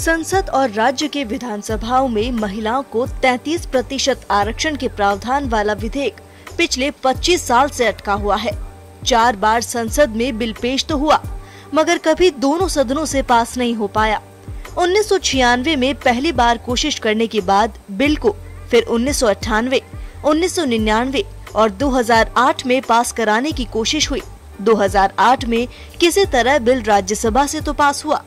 संसद और राज्य के विधानसभाओं में महिलाओं को 33% आरक्षण के प्रावधान वाला विधेयक पिछले 25 साल से अटका हुआ है। 4 बार संसद में बिल पेश तो हुआ, मगर कभी दोनों सदनों से पास नहीं हो पाया। 1996 में पहली बार कोशिश करने के बाद बिल को फिर 1998, 1999 और 2008 में पास कराने की कोशिश हुई। 2008 में किसी तरह बिल राज्यसभा से तो पास हुआ,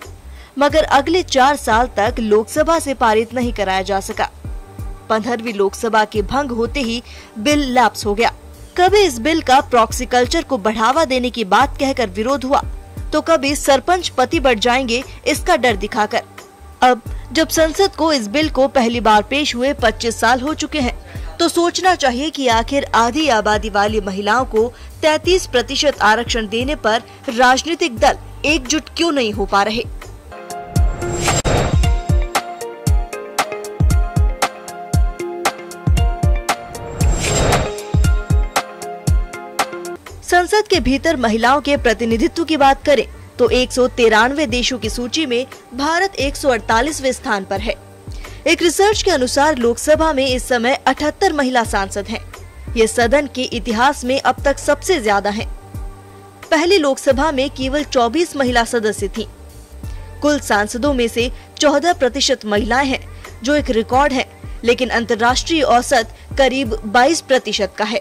मगर अगले 4 साल तक लोकसभा से पारित नहीं कराया जा सका। 15वीं लोकसभा के भंग होते ही बिल लैप्स हो गया। कभी इस बिल का प्रॉक्सी कल्चर को बढ़ावा देने की बात कहकर विरोध हुआ, तो कभी सरपंच पति बढ़ जाएंगे इसका डर दिखाकर। अब जब संसद को इस बिल को पहली बार पेश हुए 25 साल हो चुके हैं, तो सोचना चाहिए कि आखिर आधी आबादी वाली महिलाओं को 33% आरक्षण देने पर राजनीतिक दल एकजुट क्यों नहीं हो पा रहे। संसद के भीतर महिलाओं के प्रतिनिधित्व की बात करें तो 193 देशों की सूची में भारत 148वें स्थान पर है। एक रिसर्च के अनुसार लोकसभा में इस समय 78 महिला सांसद हैं। ये सदन के इतिहास में अब तक सबसे ज्यादा हैं। पहली लोकसभा में केवल 24 महिला सदस्य थीं। कुल सांसदों में से 14% महिलाएं हैं, जो एक रिकॉर्ड है, लेकिन अंतर्राष्ट्रीय औसत करीब 22% का है।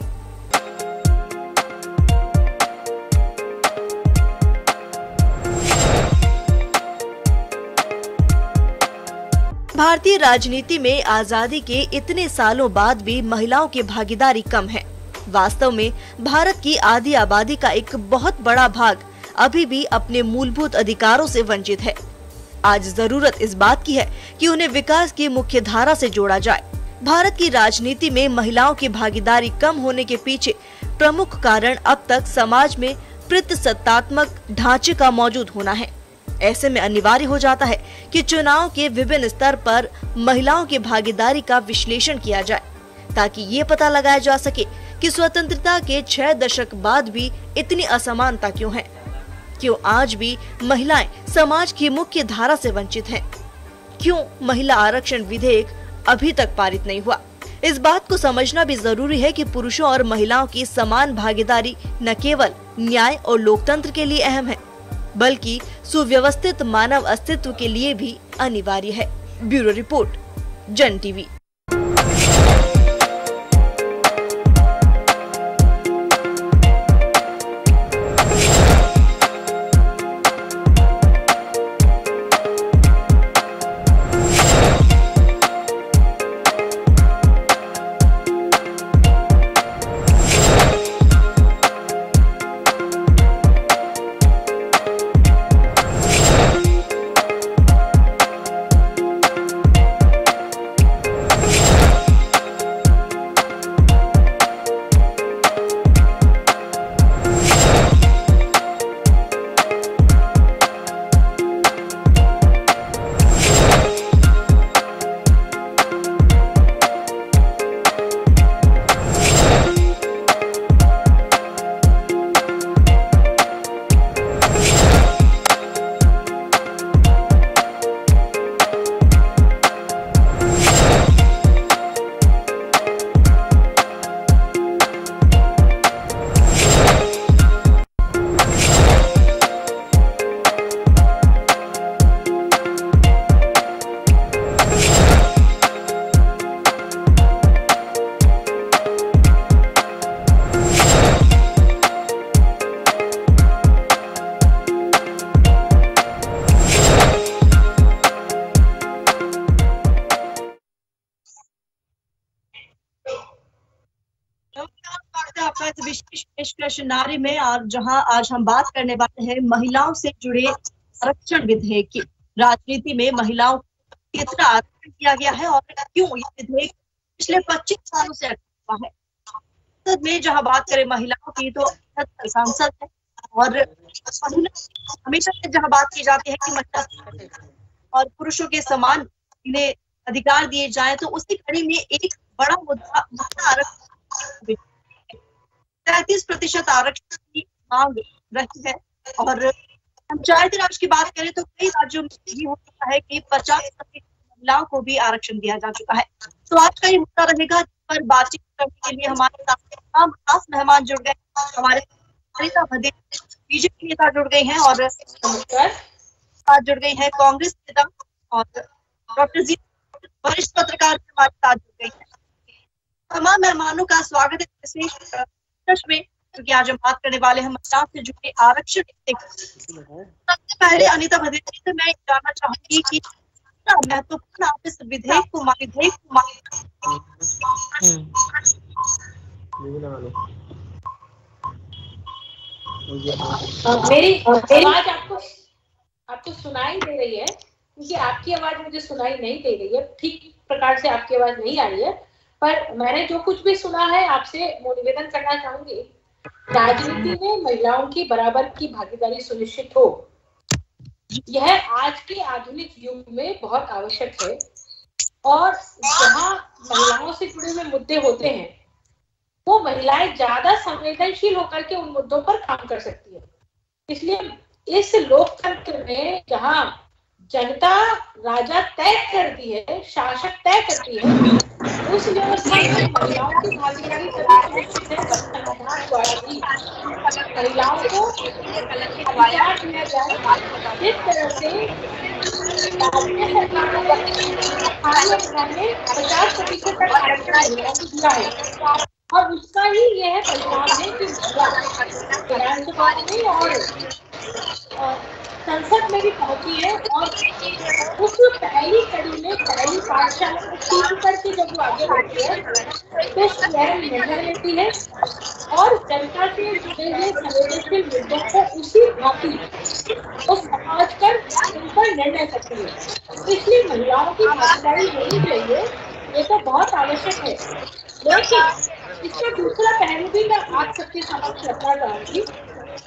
भारतीय राजनीति में आजादी के इतने सालों बाद भी महिलाओं की भागीदारी कम है। वास्तव में भारत की आधी आबादी का एक बहुत बड़ा भाग अभी भी अपने मूलभूत अधिकारों से वंचित है। आज जरूरत इस बात की है कि उन्हें विकास की मुख्य धारा से जोड़ा जाए। भारत की राजनीति में महिलाओं की भागीदारी कम होने के पीछे प्रमुख कारण अब तक समाज में प्रतिसत्तात्मक ढांचे का मौजूद होना है। ऐसे में अनिवार्य हो जाता है कि चुनाव के विभिन्न स्तर पर महिलाओं की भागीदारी का विश्लेषण किया जाए, ताकि ये पता लगाया जा सके कि स्वतंत्रता के 6 दशक बाद भी इतनी असमानता क्यों है, क्यों आज भी महिलाएं समाज की मुख्य धारा से वंचित हैं, क्यों महिला आरक्षण विधेयक अभी तक पारित नहीं हुआ। इस बात को समझना भी जरूरी है कि पुरुषों और महिलाओं की समान भागीदारी न केवल न्याय और लोकतंत्र के लिए अहम है, बल्कि सुव्यवस्थित मानव अस्तित्व के लिए भी अनिवार्य है। ब्यूरो रिपोर्ट, जन टीवी। आपका इस विशेष पेशकश नारी में, और जहां आज हम बात करने वाले हैं महिलाओं से जुड़े आरक्षण विधेयक की। राजनीति में महिलाओं को कितना आरक्षण किया गया है और क्यों ये विधेयक पिछले 25 सालों से अटका हुआ है। संसद में जहां बात करें महिलाओं की, तो सांसद है, और हमेशा से जहां बात की जाती है कि महिला और पुरुषों के समान इन्हें अधिकार दिए जाए, तो उसी कड़ी में एक बड़ा मुद्दा आरक्षण 33% आरक्षण की मांग रही है। और पंचायती राज की बात करें तो कई राज्यों में ये हो चुका है कि 50% महिलाओं को भी आरक्षण दिया जा चुका है। तो आज का ये मुद्दा रहेगा, जिस पर बातचीत करने के लिए हमारे साथ तमाम खास मेहमान जुड़ गए। हमारे अनिता भदेल बीजेपी नेता जुड़ गई हैं और साथ जुड़ गई है कांग्रेस नेता, और डॉक्टर जी वरिष्ठ पत्रकार हमारे साथ जुड़ गई है। तमाम मेहमानों का स्वागत है विशेष में, क्योंकि आज हम बात करने वाले हैं महिलाओं से जुड़े आरक्षण। सबसे पहले अनिता भदेल जी से मैं जानना चाहूंगी कि महत्वपूर्ण आप इस विधेयक को मेरी आवाज आपको सुनाई दे रही है? क्योंकि आपकी आवाज मुझे सुनाई नहीं दे रही है, ठीक प्रकार से आपकी आवाज नहीं आ रही है। पर मैंने जो कुछ भी सुना है आपसे वो निवेदन करना चाहूंगी, राजनीति में महिलाओं की बराबर की भागीदारी सुनिश्चित हो, यह आज के आधुनिक युग में बहुत आवश्यक है। और जहाँ महिलाओं से जुड़े हुए मुद्दे होते हैं वो महिलाएं ज्यादा संवेदनशील होकर के उन मुद्दों पर काम कर सकती है। इसलिए इस लोकतंत्र में जहाँ जनता राजा तय करती है, शासक तय करती है, उस व्यवस्था में महिलाओं की भागीदारी सुनिश्चित है। संविधान द्वारा भी महिलाओं को अधिकार दिया जाए, जिस तरह से राज्य सरकार ने 50% तक आरक्षण महिलाओं को दिया है, और उसका ही यह परिणाम है कि विधानसभा में और संसद में भी पहुंची है। और उस पहली कड़ी में पहली पाठशाला में सीख करके जब वो आगे बढ़ती है तो स्वयं निर्णय लेती है और जनता से जुड़े हुए संवेदनशील मुद्दों को उसी भांति वो समझ कर उन पर निर्णय करती है। इसलिए महिलाओं की भागीदारी होनी चाहिए, ये तो बहुत आवश्यक है। लेकिन इसका दूसरा पहलू भी मैं आप सबके समक्ष रखना चाहूंगी।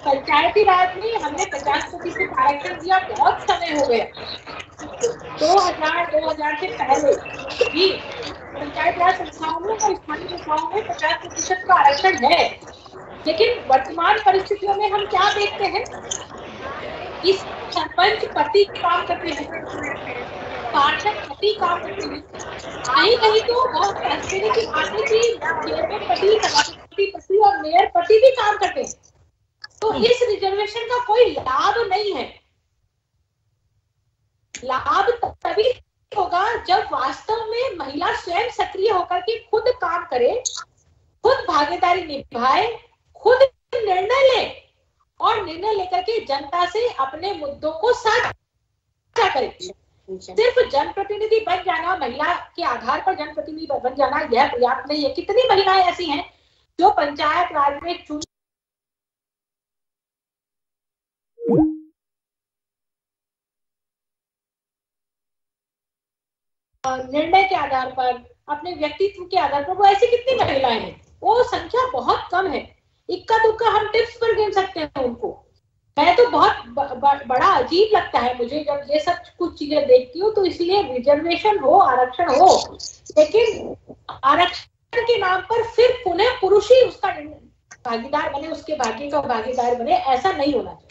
पंचायती राज में हमने 50% आरक्षण दिया, बहुत समय हो गया। 2000 से पहले भी पंचायत राज संस्थाओं में और स्थानीय संस्थाओं में 50% का आरक्षण है। लेकिन वर्तमान परिस्थितियों में हम क्या देखते हैं, इस सरपंच पति काम करते हैं, पार्षद पति काम करते हैं, कहीं तो बहुत आश्चर्य की बात है कि चेयरमैन पति, सभापति पति और मेयर पति भी काम करते हैं। तो इस रिजर्वेशन का कोई लाभ नहीं है। लाभ तभी होगा जब वास्तव में महिला स्वयं सक्रिय होकर के खुद काम करे, खुद भागीदारी निभाए, खुद निर्णय ले और निर्णय लेकर के जनता से अपने मुद्दों को साझा करे। सिर्फ जनप्रतिनिधि बन जाना, महिला के आधार पर जनप्रतिनिधि बन जाना, यह पर्याप्त नहीं है। कितनी महिलाएं ऐसी हैं जो पंचायत राज में निर्णय के आधार पर, अपने व्यक्तित्व के आधार पर, वो ऐसी कितनी महिलाएं हैं? वो संख्या बहुत कम है। इक्का दुक्का हम टिप्स पर गिन सकते हैं उनको। मैं तो बहुत बड़ा अजीब लगता है मुझे जब ये सब कुछ चीजें देखती हूँ। तो इसलिए रिजर्वेशन हो, आरक्षण हो, लेकिन आरक्षण के नाम पर फिर पुनः पुरुष ही उसका भागीदार बने, उसके भाग्य का भागीदार बने, ऐसा नहीं होना चाहिए।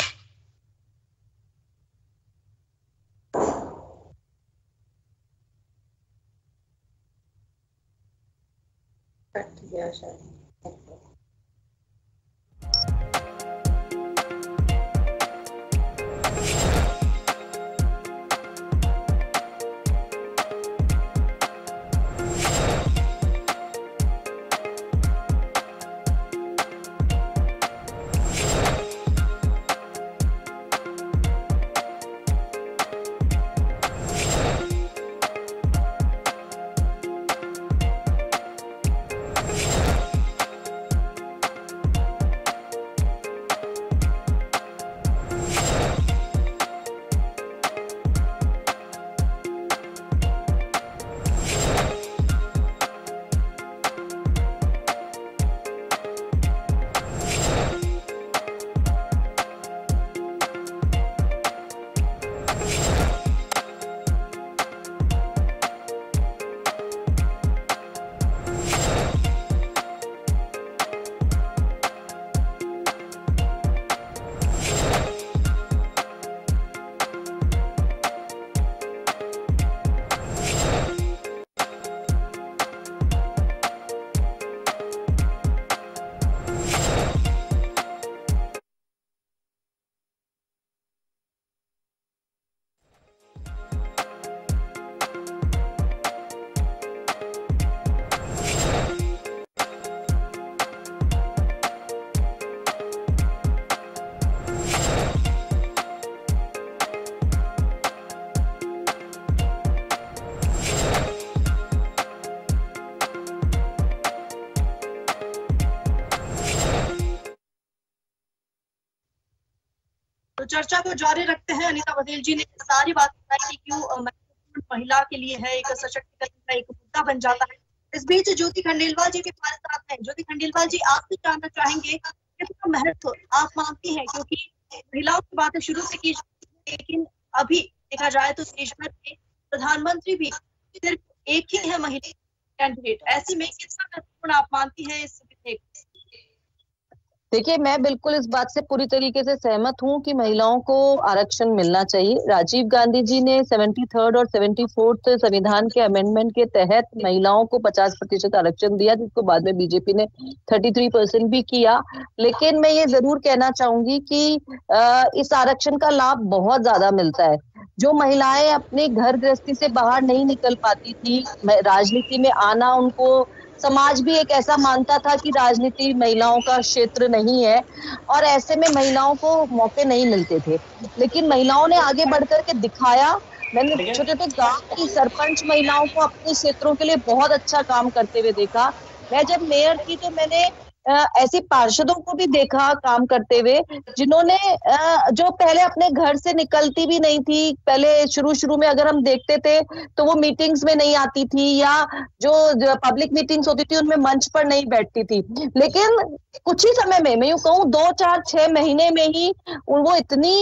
चर्चा को जारी रखते हैं। अनीता बघेल जी ने सारी बात बताई कि क्यों महिला के लिए है एक सशक्तिकरण का एक मुद्दा बन जाता है। इस बीच ज्योति खंडेलवाल जी भी हमारे साथ हैं। ज्योति खंडेलवाल जी, आपसे जानना चाहेंगे कितना महत्व आप मानती हैं, क्योंकि महिलाओं की बातें शुरू से की जाती है, लेकिन अभी देखा जाए तो देश भर में प्रधानमंत्री भी सिर्फ एक ही है महिला कैंडिडेट। ऐसे में कितना महत्वपूर्ण आप मानती है इस विधेयक? देखिए, मैं बिल्कुल इस बात से पूरी तरीके से सहमत हूँ कि महिलाओं को आरक्षण मिलना चाहिए। राजीव गांधी जी ने 73rd और 74th संविधान के अमेंडमेंट के तहत महिलाओं को 50% आरक्षण दिया, जिसको बाद में बीजेपी ने 33% भी किया। लेकिन मैं ये जरूर कहना चाहूंगी कि इस आरक्षण का लाभ बहुत ज्यादा मिलता है। जो महिलाएं अपने घर गृहस्थी से बाहर नहीं निकल पाती थी, राजनीति में आना, उनको समाज भी एक ऐसा मानता था कि राजनीति महिलाओं का क्षेत्र नहीं है और ऐसे में महिलाओं को मौके नहीं मिलते थे। लेकिन महिलाओं ने आगे बढ़कर के दिखाया। मैंने छोटे छोटे गांव की सरपंच महिलाओं को अपने क्षेत्रों के लिए बहुत अच्छा काम करते हुए देखा। मैं जब मेयर थी तो मैंने ऐसी पार्षदों को भी देखा काम करते हुए, जिन्होंने जो पहले अपने घर से निकलती भी नहीं थी। पहले शुरू में अगर हम देखते थे तो वो मीटिंग्स में नहीं आती थी, या जो पब्लिक मीटिंग्स होती थी उनमें मंच पर नहीं बैठती थी। लेकिन कुछ ही समय में, मैं यूं कहूँ 2, 4, 6 महीने में ही वो इतनी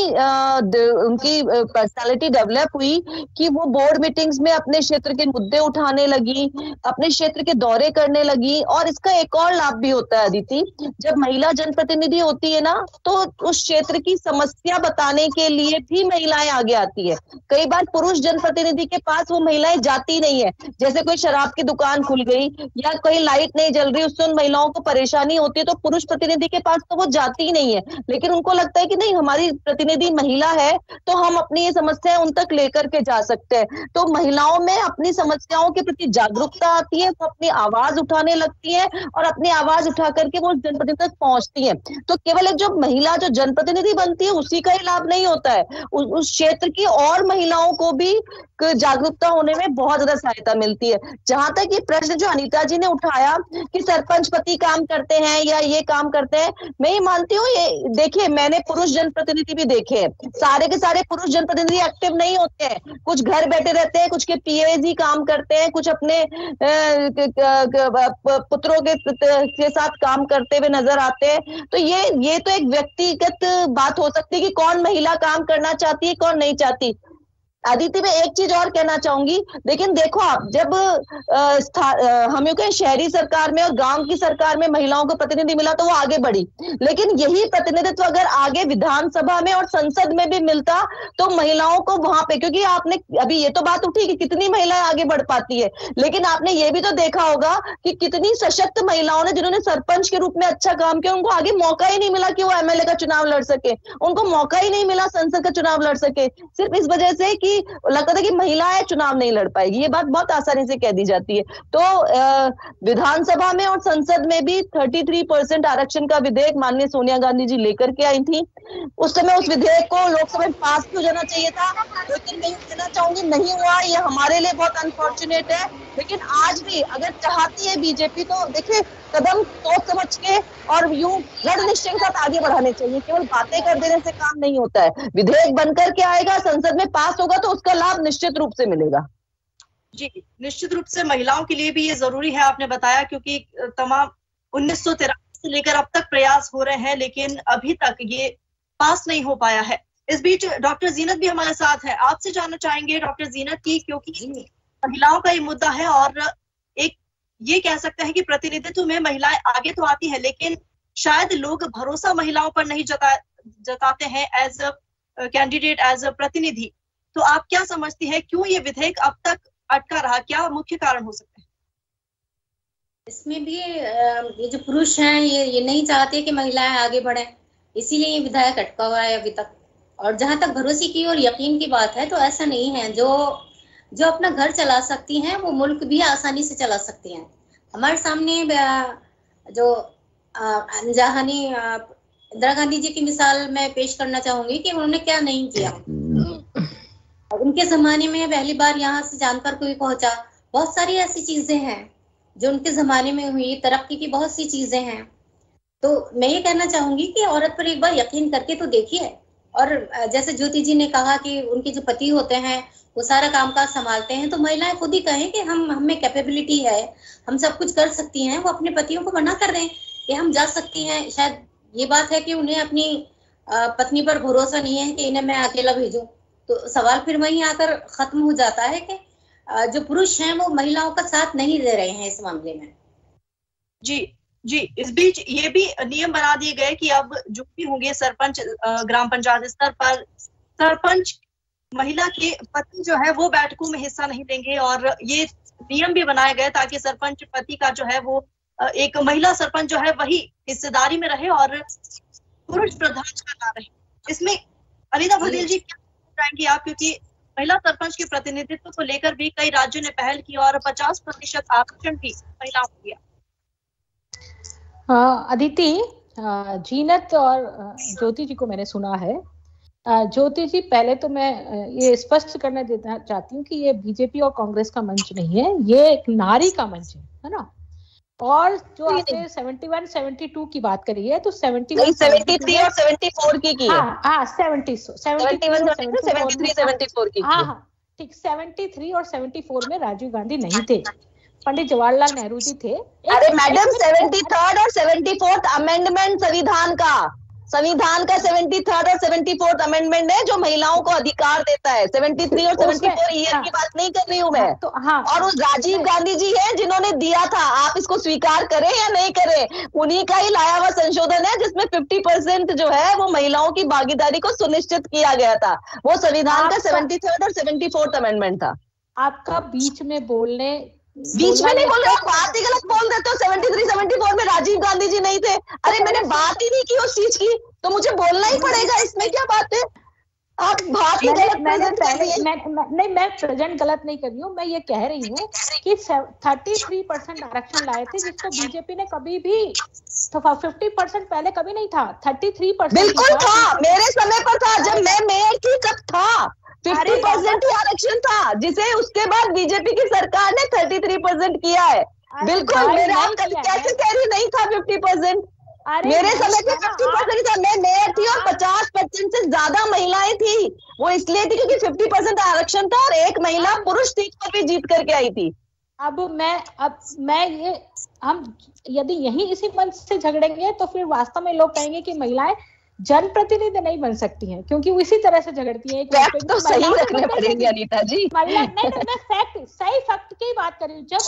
उनकी पर्सनालिटी डेवलप हुई कि वो बोर्ड मीटिंग्स में अपने क्षेत्र के मुद्दे उठाने लगी, अपने क्षेत्र के दौरे करने लगी। और इसका एक और लाभ भी होता है अदिति, जब महिला जनप्रतिनिधि होती है ना, तो उस क्षेत्र की समस्या बताने के लिए भी महिलाएं आगे आती है। कई बार पुरुष जनप्रतिनिधि के पास वो महिलाएं जाती नहीं है। जैसे कोई शराब की दुकान खुल गई या कहीं लाइट नहीं जल रही, उससे उन महिलाओं को परेशानी होती है, तो पुरुष प्रतिनिधि के पास तो वो जाती ही नहीं है। लेकिन उनको लगता है कि नहीं, हमारी प्रतिनिधि महिला है तो हम अपनी ये समस्याएं उन तक लेकर के जा सकते हैं। तो महिलाओं में अपनी समस्याओं के प्रति जागरूकता आती है, वो अपनी आवाज उठाने लगती है और अपनी आवाज उठा करके वो जनप्रतिनिधि तक पहुंचती है। तो केवल एक जो महिला जो जनप्रतिनिधि बनती है उसी का ही लाभ नहीं होता है, उस क्षेत्र की और महिलाओं को भी जागरूकता होने में बहुत ज्यादा सहायता मिलती है। जहां तक ये प्रश्न जो अनीता जी ने उठाया कि सरपंच पति काम करते हैं या ये काम करते हैं, मैं ये मानती हूँ, ये देखिए मैंने पुरुष जनप्रतिनिधि भी देखे हैं। सारे के सारे पुरुष जनप्रतिनिधि एक्टिव नहीं होते हैं, कुछ घर बैठे रहते हैं, कुछ के पीएज ही काम करते हैं, कुछ अपने पुत्रों के साथ काम करते हुए नजर आते हैं। तो ये तो एक व्यक्तिगत बात हो सकती है कि कौन महिला काम करना चाहती है, कौन नहीं चाहती। अदिति, मैं एक चीज और कहना चाहूंगी, लेकिन देखो आप जब हम यूं कहें शहरी सरकार में और गांव की सरकार में महिलाओं को प्रतिनिधि मिला तो वो आगे बढ़ी। लेकिन यही प्रतिनिधित्व अगर आगे विधानसभा में और संसद में भी मिलता तो महिलाओं को वहां पे, क्योंकि आपने अभी ये तो बात उठी कि कितनी महिलाएं आगे बढ़ पाती है, लेकिन आपने ये भी तो देखा होगा कि कितनी सशक्त महिलाओं ने, जिन्होंने सरपंच के रूप में अच्छा काम किया, उनको आगे मौका ही नहीं मिला कि वो एमएलए का चुनाव लड़ सके, उनको मौका ही नहीं मिला संसद का चुनाव लड़ सके, सिर्फ इस वजह से कि लगता था कि महिलाएं चुनाव नहीं लड़ पाएगी। ये बात बहुत आसानी से कह दी जाती है। तो विधानसभा में और संसद में भी 33% आरक्षण का विधेयक माननीय सोनिया गांधी जी लेकर के आई थी। उस समय उस विधेयक को लोकसभा में पास हो जाना चाहिए था, लेकिन मैं कहना चाहूंगी नहीं हुआ। ये हमारे लिए बहुत अनफॉर्चुनेट है। लेकिन आज भी अगर चाहती है बीजेपी तो देखिए कदम सोच समझ के और यूं दृढ़ निश्चय के साथ आगे बढ़ाने चाहिए। केवल बातें कर देने से काम नहीं होता है। विधेयक बनकर के आएगा, संसद में पास होगा तो उसका लाभ निश्चित रूप से मिलेगा। जी, निश्चित रूप से महिलाओं के लिए भी ये जरूरी है, आपने बताया, क्योंकि तमाम 1983 से लेकर अब तक प्रयास हो रहे हैं, लेकिन अभी तक ये पास नहीं हो पाया है। इस बीच डॉक्टर जीनत भी हमारे साथ है। आपसे जानना चाहेंगे डॉक्टर जीनत की, क्योंकि महिलाओं का ये मुद्दा है और एक ये कह सकते हैं कि प्रतिनिधित्व में महिलाएं आगे तो आती है, लेकिन शायद लोग भरोसा महिलाओं पर नहीं जताते हैं as a candidate, as a प्रतिनिधि। तो आप क्या समझती है, क्यों ये विधेयक अब तक अटका रहा, क्या मुख्य कारण हो सकते हैं? इसमें भी ये जो पुरुष हैं ये नहीं चाहते कि महिलाएं आगे बढ़ें, इसीलिए ये विधेयक अटका हुआ है अभी तक। और जहां तक भरोसे की और यकीन की बात है तो ऐसा नहीं है। जो अपना घर चला सकती हैं वो मुल्क भी आसानी से चला सकती हैं। हमारे सामने जो अनजानी इंदिरा गांधी जी की मिसाल मैं पेश करना चाहूंगी कि उन्होंने क्या नहीं किया। उनके जमाने में पहली बार यहाँ से जानकर कोई पहुंचा, बहुत सारी ऐसी चीजें हैं जो उनके जमाने में हुई, तरक्की की बहुत सी चीजें हैं। तो मैं ये कहना चाहूंगी कि औरत पर एक बार यकीन करके तो देखिए और जैसे ज्योति जी ने कहा कि उनके जो पति होते हैं वो सारा कामकाज संभालते हैं, तो महिलाएं खुद ही कहें कि हम में कैपेबिलिटी है, हम सब कुछ कर सकती हैं। वो अपने पतियों को मना कर रहे हैं कि हम जा सकती हैं। शायद ये बात है कि उन्हें अपनी पत्नी पर भरोसा नहीं है कि इन्हें मैं अकेला भेजूं। तो सवाल फिर वहीं आकर खत्म हो जाता है कि जो पुरुष हैं वो महिलाओं का साथ नहीं दे रहे हैं इस मामले में। जी, इस बीच ये भी नियम बना दिए गए कि अब जो भी होंगे सरपंच ग्राम पंचायत स्तर पर, सरपंच महिला के पति जो है वो बैठकों में हिस्सा नहीं लेंगे। और ये नियम भी बनाए गए ताकि सरपंच पति का जो है वो एक महिला सरपंच जो है वही हिस्सेदारी में रहे और पुरुष प्रधान का ना रहे। इसमें अनीता भदेल जी क्या बताएंगी आप, क्योंकि महिला सरपंच के प्रतिनिधित्व को लेकर भी कई राज्यों ने पहल की और 50% आरक्षण भी महिलाओं को दिया। अदिति, जीनत और ज्योति जी को मैंने सुना है। ज्योति जी, पहले तो मैं ये स्पष्ट करना देना चाहती हूँ कि ये बीजेपी और कांग्रेस का मंच नहीं है, ये एक नारी का मंच है ना। और जो आपने 71, 72 की बात करी है, तो 73 और 74 की हाँ 74 की, हाँ ठीक। 73 और 74 में राजीव गांधी नहीं थे, पंडित जवाहरलाल नेहरू जी थे। अरे मैडम, 73rd और 74th अमेंडमेंट संविधान का 73rd और 74th अमेंडमेंट है जो महिलाओं को अधिकार देता है। 73 और 74 ईयर की बात नहीं कर रही हूँ मैं। तो हाँ, और उस राजीव गांधी जी हैं जिन्होंने दिया था, आप इसको स्वीकार करें या नहीं करें, उन्हीं का ही लाया हुआ संशोधन है जिसमें 50% जो है वो महिलाओं की भागीदारी को सुनिश्चित किया गया था। वो संविधान का 73rd और 74th अमेंडमेंट था। आपका बीच में नहीं बोल रहे, बात ही गलत बोल देते हो। 73, 74 में राजीव गांधी जी नहीं थे। अरे मैंने बात ही नहीं की उस चीज की, तो मुझे बोलना ही पड़ेगा, इसमें क्या बात है। आप बात ही गलत प्रेजेंट कर रही है। मैं प्रेजेंट गलत नहीं कर रही हूँ, मैं ये कह रही हूँ कि 33% आरक्षण लाए थे, जिसको बीजेपी ने कभी भी, तो 50% पहले कभी नहीं था, 33% बिल्कुल था। मेरे समय पर था, जब मैं मेयर थी तब था। 50% ही आरक्षण था, जिसे उसके बाद बीजेपी की सरकार ने 33% किया है। बिल्कुल, मेरे आप कैसे कह रही नहीं था 50%? मेरे समय पे 50% था, मैं मेयर थी और 50% से ज्यादा महिलाएं थी। वो इसलिए थी क्योंकि 50% आरक्षण था और एक महिला पुरुष सीट पर भी जीत करके आई थी। हम यदि यही इसी मंच से झगड़ेंगे तो फिर वास्तव में लोग कहेंगे कि महिलाएं जनप्रतिनिधि नहीं बन सकती हैं, क्योंकि वो इसी तरह से झगड़ती हैं। फैक्ट तो सही रखने पड़ेंगे अनीता जी। मैं सही फैक्ट की बात कर रही हूँ। जब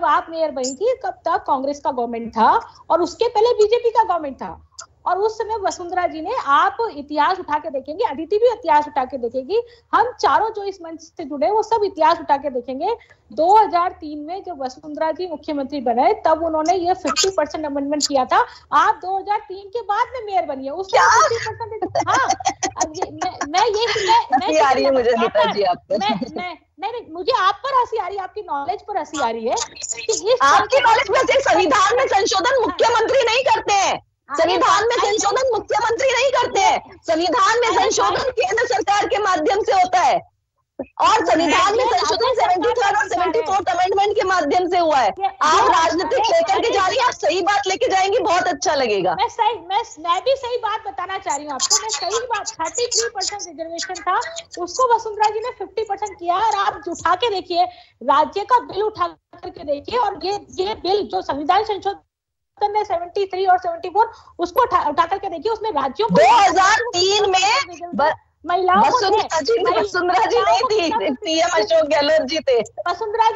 आप मेयर बनी थी तब कांग्रेस का गवर्नमेंट था और उसके पहले बीजेपी का गवर्नमेंट था। और उस समय वसुंधरा जी ने, आप इतिहास उठा के देखेंगे, अदिति भी इतिहास उठा के देखेगी, हम चारों जो इस मंच से जुड़े वो सब इतिहास उठा के देखेंगे। 2003 में जब वसुंधरा जी मुख्यमंत्री बने तब उन्होंने ये 50% अमेंडमेंट किया था। आप 2003 के बाद में मेयर बनी है, उसमें 50%। हाँ, नहीं, मुझे आप पर हंसी आ रही है, आपकी नॉलेज पर हंसी आ रही है कि आपकी नॉलेज में सिर्फ संविधान में संशोधन मुख्यमंत्री नहीं करते हैं, संविधान में संशोधन मुख्यमंत्री नहीं करते हैं, संविधान में संशोधन केंद्र सरकार के माध्यम से होता है। और संविधान में संशोधन 73rd और 74th अमेंडमेंट के माध्यम से हुआ है। आप राजनीतिक लेकर के जा रही हैं, आप सही बात लेके जाएंगी, बहुत अच्छा लगेगा। मैं भी सही बात बताना चाह रही हूँ आपको। मैं सही बात, 33% रिजर्वेशन था, उसको वसुंधरा जी ने 50% किया। और आप उठा के देखिए, राज्य का बिल उठा करके देखिए, और ये बिल जो संविधान संशोधन ने 73 और 74 उसको उठा करके देखिए, उसमें राज्यों को 2003 में महिलाओं को वसुंधरा जी नहीं थी, सीएम अशोक गहलोत जी थे। वसुंधरा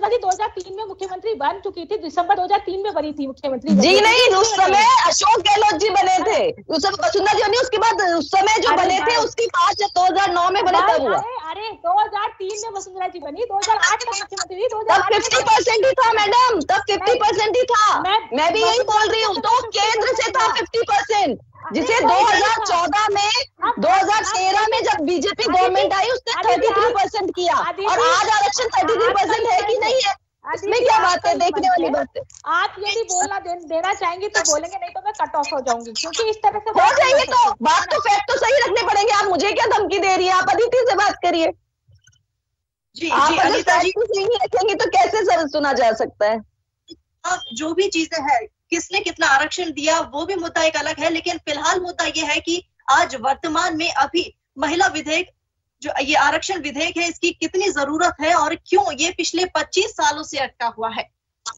जी 2003 में मुख्यमंत्री बन चुकी थी, दिसंबर 2003 में बनी थी मुख्यमंत्री जी। नहीं, उस समय अशोक गहलोत जी बने थे, उस समय वसुंधरा जी नहीं, उसके बाद उस समय जो बने थे उसकी 2009 में बने तब हुआ। अरे 2003 में वसुंधरा जी बनी, 2008 तक मुख्यमंत्री, तब 50% ही था मैडम, तब 50% ही था। मैं भी यही बोल रही हूँ, तो केंद्र से था 50%, जिसे 2014 में 2013 में जब बीजेपी गवर्नमेंट आई उसने 33% किया। और आज आरक्षण 33% है कि नहीं है, इसमें क्या बात है, देखने वाली बात है। आप यदि बोलना देना चाहेंगे तो बोलेंगे, नहीं तो मैं कट ऑफ हो जाऊंगी, क्योंकि इस तरह से हो जाएंगे तो बात तो फैक्ट तो सही रखने पड़ेंगे। आप मुझे क्या धमकी दे रही है, आप अदिति से बात करिए। आप अगर फैक्ट को सही नहीं रखेंगे तो कैसे सर सुना जा सकता है। जो भी चीजें हैं किसने कितना आरक्षण दिया वो भी मुद्दा एक अलग है, लेकिन फिलहाल मुद्दा ये है कि आज वर्तमान में अभी महिला विधेयक, जो ये आरक्षण विधेयक है, इसकी कितनी जरूरत है और क्यों ये पिछले 25 सालों से अटका हुआ है।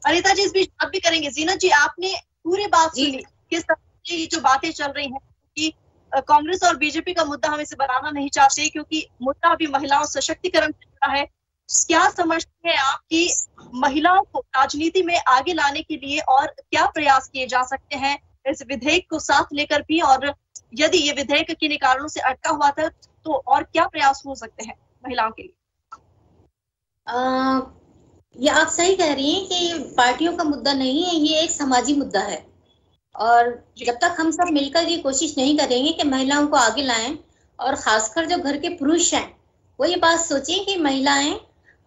अनिता जी इस बीच बात भी करेंगे। जीनत जी, आपने पूरी बात सुनी, किस तरह से ये जो बातें चल रही हैं कि कांग्रेस और बीजेपी का मुद्दा हम इसे बनाना नहीं चाहते क्योंकि मुद्दा अभी महिलाओं सशक्तिकरण से जुड़ा है। क्या समझते हैं आप कि महिलाओं को राजनीति में आगे लाने के लिए और क्या प्रयास किए जा सकते हैं इस विधेयक को साथ लेकर भी, और यदि ये विधेयक किन्हीं कारणों से अटका हुआ था तो और क्या प्रयास हो सकते हैं महिलाओं के लिए? ये आप सही कह रही हैं कि पार्टियों का मुद्दा नहीं है, ये एक समाजी मुद्दा है। और जब तक हम सब मिलकर ये कोशिश नहीं करेंगे कि महिलाओं को आगे लाएं, और खासकर जो घर के पुरुष हैं वो ये बात सोचें कि महिलाएं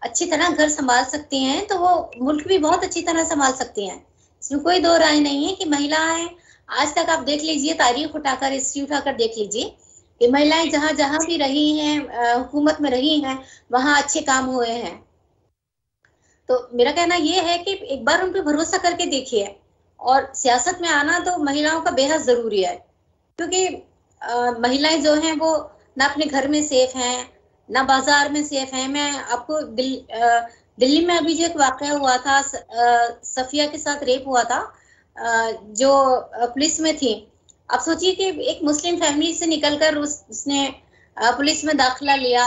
अच्छी तरह घर संभाल सकती हैं, तो वो मुल्क भी बहुत अच्छी तरह संभाल सकती हैं। इसमें कोई दो राय नहीं है कि महिलाएं, आज तक आप देख लीजिए, तारीख उठाकर, हिस्ट्री उठाकर देख लीजिए कि महिलाएं जहां जहां भी रही हैं, हुकूमत में रही हैं, वहां अच्छे काम हुए हैं। तो मेरा कहना ये है कि एक बार उन पर भरोसा करके देखिए, और सियासत में आना तो महिलाओं का बेहद जरूरी है, क्योंकि महिलाएं जो हैं वो ना अपने घर में सेफ हैं ना बाजार में सेफ हैं। मैं आपको दिल्ली में अभी जो एक वाकया हुआ था, सफिया के साथ रेप हुआ था, जो पुलिस में थी। आप सोचिए कि एक मुस्लिम फैमिली से निकलकर उसने पुलिस में दाखिला लिया,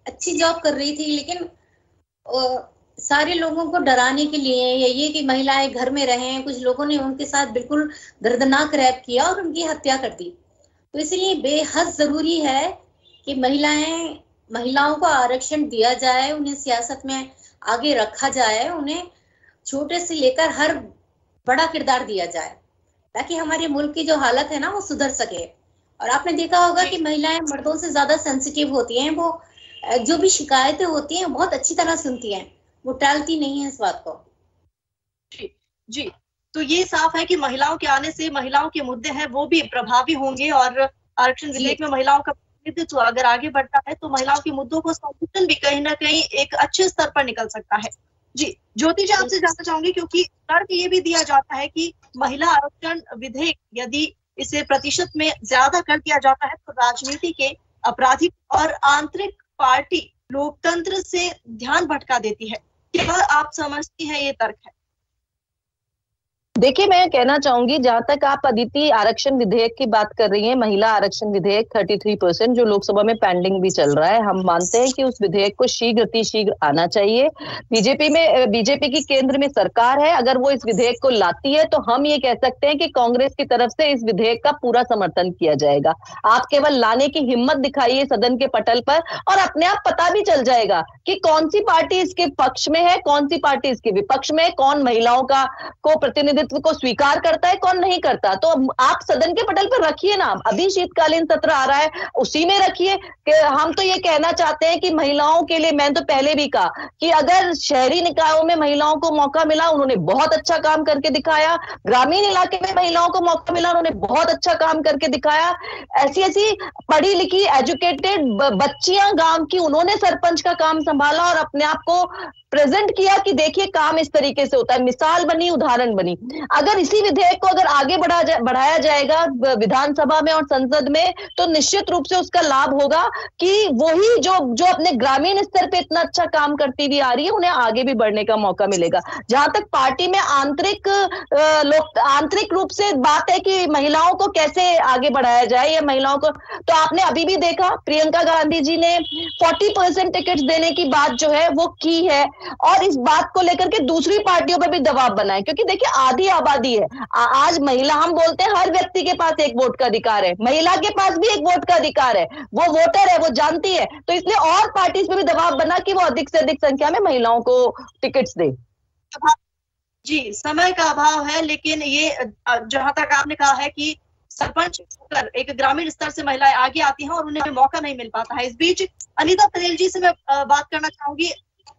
अच्छी जॉब कर रही थी, लेकिन सारे लोगों को डराने के लिए ये कि महिलाएं घर में रहें, कुछ लोगों ने उनके साथ बिल्कुल दर्दनाक रैप किया और उनकी हत्या कर दी। तो इसलिए बेहद जरूरी है कि महिलाओं को आरक्षण दिया जाए, उन्हें सियासत में आगे रखा जाए, उन्हें छोटे से लेकर हर बड़ा किरदार दिया जाए, ताकि हमारे मुल्क की जो हालत है ना वो सुधर सके। और आपने देखा होगा कि महिलाएं मर्दों से ज्यादा सेंसिटिव होती हैं, वो जो भी शिकायतें होती हैं बहुत अच्छी तरह सुनती हैं, वो टालती नहीं है इस बात को। जी, तो ये साफ है कि महिलाओं के आने से महिलाओं के मुद्दे हैं वो भी प्रभावी होंगे, और आरक्षण विधेयक में महिलाओं का प्रतिनिधित्व अगर आगे बढ़ता है तो महिलाओं के मुद्दों को संबोधन भी कहीं ना कहीं एक अच्छे स्तर पर निकल सकता है। जी, ज्योति जी आपसे जानना चाहूंगी, क्योंकि तर्क ये भी दिया जाता है कि महिला आरक्षण विधेयक यदि इसे प्रतिशत में ज्यादा कर दिया जाता है तो राजनीति के आपराधिक और आंतरिक पार्टी लोकतंत्र से ध्यान भटका देती है। क्या आप समझती हैं ये तर्क है? देखिए, मैं कहना चाहूंगी, जहां तक आप अदिति आरक्षण विधेयक की बात कर रही हैं, महिला आरक्षण विधेयक 33% जो लोकसभा में पेंडिंग भी चल रहा है, हम मानते हैं कि उस विधेयक को शीघ्र आना चाहिए। बीजेपी की केंद्र में सरकार है, अगर वो इस विधेयक को लाती है तो हम ये कह सकते हैं कि कांग्रेस की तरफ से इस विधेयक का पूरा समर्थन किया जाएगा। आप केवल लाने की हिम्मत दिखाइए सदन के पटल पर, और अपने आप पता भी चल जाएगा कि कौन सी पार्टी इसके पक्ष में है, कौन सी पार्टी इसके विपक्ष में है, कौन महिलाओं को प्रतिनिधित्व को स्वीकार करता है, कौन नहीं करता। तो आप सदन के पटल पर रखिए ना, अभी शीतकालीन सत्र आ रहा है, उसी में रखिए। हम तो ये कहना चाहते हैं कि महिलाओं के लिए, मैंने तो पहले भी कहा कि अगर शहरी निकायों में महिलाओं को मौका मिला, उन्होंने बहुत अच्छा काम करके दिखाया, ग्रामीण इलाके में महिलाओं को मौका मिला, उन्होंने बहुत अच्छा काम करके दिखाया। ऐसी पढ़ी लिखी एजुकेटेड बच्चियां गांव की, उन्होंने सरपंच का काम संभाला और अपने आप को प्रेजेंट किया कि देखिए काम इस तरीके से होता है, मिसाल बनी, उदाहरण बनी। अगर इसी विधेयक को अगर आगे बढ़ाया जाएगा विधानसभा में और संसद में, तो निश्चित रूप से उसका लाभ होगा कि वही जो अपने ग्रामीण स्तर पे इतना अच्छा काम करती हुई आ रही है, उन्हें आगे भी बढ़ने का मौका मिलेगा। जहां तक पार्टी में आंतरिक रूप से बात है कि महिलाओं को कैसे आगे बढ़ाया जाए, या महिलाओं को, तो आपने अभी भी देखा प्रियंका गांधी जी ने 40% टिकट देने की बात जो है वो की है, और इस बात को लेकर के दूसरी पार्टियों पर भी दबाव बनाए, क्योंकि देखिए आधी आबादी है आज महिला। हम बोलते हैं हर व्यक्ति के पास एक वोट का अधिकार है, महिला के पास भी एक वोट का अधिकार है, वो वोटर है, वो जानती है। तो इसलिए और पार्टी पे भी दबाव बना कि वो अधिक से अधिक संख्या में महिलाओं को टिकट्स दे। जी, समय का अभाव है, लेकिन ये जहां तक आपने कहा है कि सरपंच होकर एक ग्रामीण स्तर से महिलाएं आगे आती हैं और उन्हें मौका नहीं मिल पाता है। इस बीच अनीता पटेल जी से मैं बात करना चाहूंगी।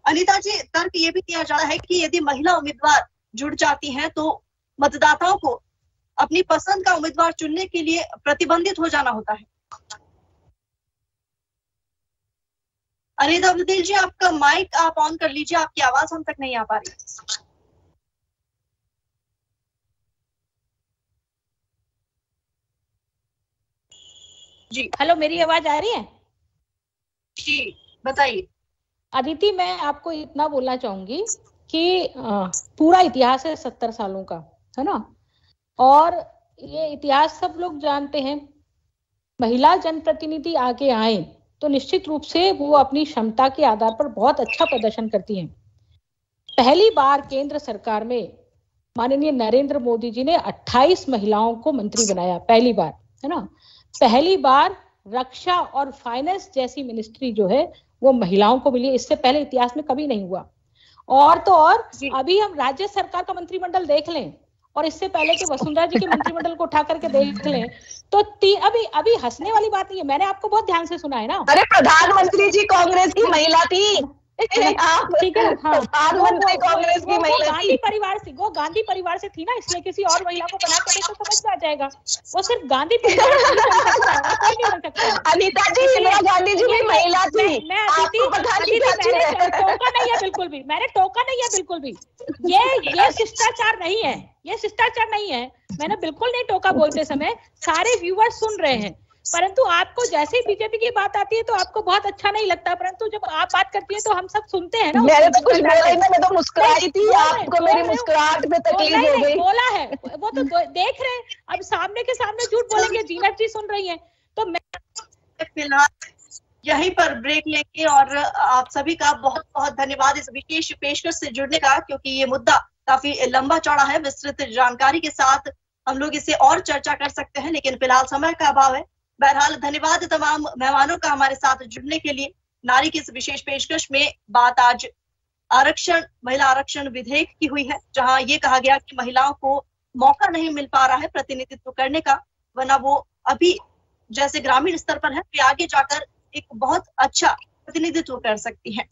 अनीता जी, तर्क ये भी दिया जा रहा है कि यदि महिला उम्मीदवार जुड़ जाती हैं तो मतदाताओं को अपनी पसंद का उम्मीदवार चुनने के लिए प्रतिबंधित हो जाना होता है। अनीता पटेल जी, आपका माइक आप ऑन कर लीजिए, आपकी आवाज हम तक नहीं आ पा रही। जी हेलो, मेरी आवाज आ रही है? जी बताइए। अदिति, मैं आपको इतना बोलना चाहूंगी कि पूरा इतिहास है 70 सालों का, है ना? और ये इतिहास सब लोग जानते हैं। महिला जनप्रतिनिधि आगे आए तो निश्चित रूप से वो अपनी क्षमता के आधार पर बहुत अच्छा प्रदर्शन करती हैं। पहली बार केंद्र सरकार में माननीय नरेंद्र मोदी जी ने 28 महिलाओं को मंत्री बनाया, पहली बार, है ना? पहली बार रक्षा और फाइनेंस जैसी मिनिस्ट्री जो है वो महिलाओं को मिली। इससे पहले इतिहास में कभी नहीं हुआ। और तो और अभी हम राज्य सरकार का मंत्रिमंडल देख लें और इससे पहले कि वसुंधरा जी के मंत्रिमंडल को उठा करके देख लें तो अभी हंसने वाली बात नहीं है। मैंने आपको बहुत ध्यान से सुना है ना। अरे प्रधानमंत्री जी कांग्रेस की महिला थी। ठीक है, हाँ, प्रधानमंत्री कांग्रेस की महिला थी। वो गांधी परिवार से थी ना, इसलिए किसी और महिला को बना कर तो समझ में आ जाएगा। वो सिर्फ गांधी परिवार से कोई नहीं बन सकता। अनीता जी, इंदिरा गांधी जी भी महिला थी। मैं मैंने टोका नहीं है बिल्कुल भी, मैंने टोका नहीं है बिल्कुल भी। ये शिष्टाचार नहीं है, ये शिष्टाचार नहीं है। मैंने बिल्कुल नहीं टोका बोलते समय। सारे व्यूअर्स सुन रहे हैं, परंतु आपको जैसे ही बीजेपी की बात आती है तो आपको बहुत अच्छा नहीं लगता, परंतु जब आप बात करती है तो हम सब सुनते हैं ना। मैंने तो कुछ बोला ही नहीं, मैं तो मुस्कुराई थी। आपको मेरी मुस्कुराहट में तकलीफ हो गई। बोला है वो तो देख रहे हैं। अब सामने के सामने झूठ बोलेंगे। जीनत जी सुन रही हैं तो मैं फिलहाल यहीं पर ब्रेक लेंगे और आप सभी का बहुत बहुत धन्यवाद इस विशेष पेशकश से जुड़ने का, क्योंकि ये मुद्दा काफी लंबा चौड़ा है। विस्तृत जानकारी के साथ हम लोग इसे और चर्चा कर सकते हैं, लेकिन फिलहाल समय का अभाव है। बहरहाल धन्यवाद तमाम मेहमानों का हमारे साथ जुड़ने के लिए। नारी की इस विशेष पेशकश में बात आज आरक्षण, महिला आरक्षण विधेयक की हुई है, जहां ये कहा गया कि महिलाओं को मौका नहीं मिल पा रहा है प्रतिनिधित्व करने का, वरना वो अभी जैसे ग्रामीण स्तर पर है वे आगे जाकर एक बहुत अच्छा प्रतिनिधित्व कर सकती है।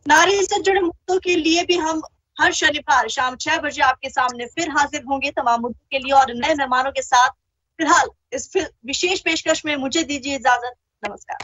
नारी से जुड़े मुद्दों के लिए भी हम हर शनिवार शाम 6 बजे आपके सामने फिर हाजिर होंगे तमाम मुद्दों के लिए और नए मेहमानों के साथ। फिलहाल इस विशेष पेशकश में मुझे दीजिए इजाजत। नमस्कार।